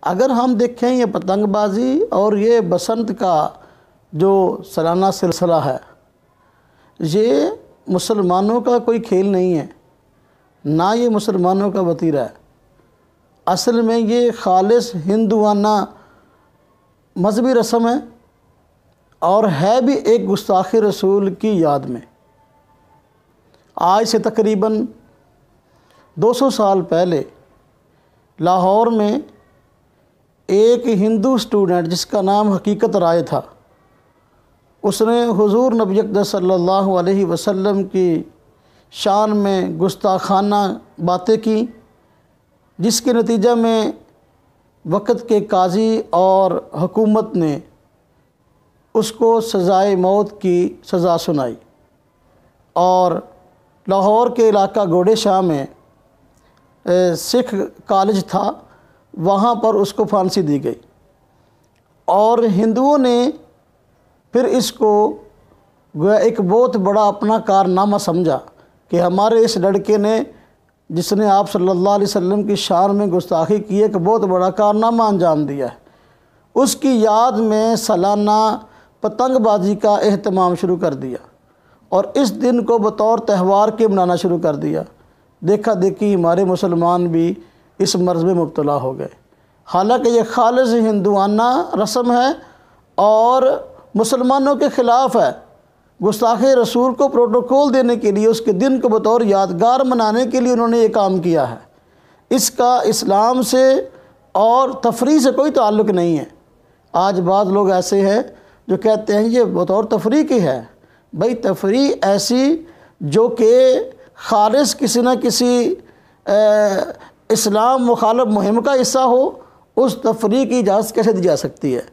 اگر ہم دیکھیں یہ پتنگ بازی اور یہ بسنت کا جو سالانہ سلسلہ ہے، یہ مسلمانوں کا کوئی کھیل نہیں ہے، نہ یہ مسلمانوں کا وتیرہ ہے۔ اصل میں یہ خالص ہندوانہ مذہبی رسم ہے اور ہے بھی ایک گستاخ رسول کی یاد میں۔ آج سے تقریباً 200 سال پہلے لاہور میں ایک ہندو اسٹوڈنٹ جس کا نام حقیقت رائے تھا، اس نے حضور نبی اقدس صلی اللہ علیہ وسلم کی شان میں گستاخانہ باتیں کی، جس کے نتیجہ میں وقت کے قاضی اور حکومت نے اس کو سزائے موت کی سزا سنائی، اور لاہور کے علاقہ گوڑے شاہ میں سکھ کالج تھا، وہاں پر اس کو پھانسی دی گئی، اور ہندوؤں نے پھر اس کو گویا ایک بہت بڑا اپنا کارنامہ سمجھا کہ ہمارے اس لڑکے نے، جس نے آپ صلی اللہ علیہ وسلم کی شان میں گستاخی کی، ایک بہت بڑا کارنامہ انجام دیا ہے۔ اس کی یاد میں سالانہ پتنگ بازی کا اہتمام شروع کر دیا اور اس دن کو بطور تہوار کے منانا شروع کر دیا۔ دیکھا دیکھی ہمارے مسلمان بھی اس مرض میں مبتلا ہو گئے، حالانکہ یہ خالص ہندوانہ رسم ہے اور مسلمانوں کے خلاف ہے۔ گستاخ رسول کو پروٹوکول دینے کے لیے، اس کے دن کو بطور یادگار منانے کے لیے انہوں نے یہ کام کیا ہے۔ اس کا اسلام سے اور تفریح سے کوئی تعلق نہیں ہے۔ آج بعض لوگ ایسے ہیں جو کہتے ہیں یہ بطور تفریح کی ہے۔ بھئی تفریح ایسی جو کہ خالص کسی نہ کسی اسلام مخالف مہم کا حصہ ہو، اس تفریح کی اجازت کیسے دی جا سکتی ہے؟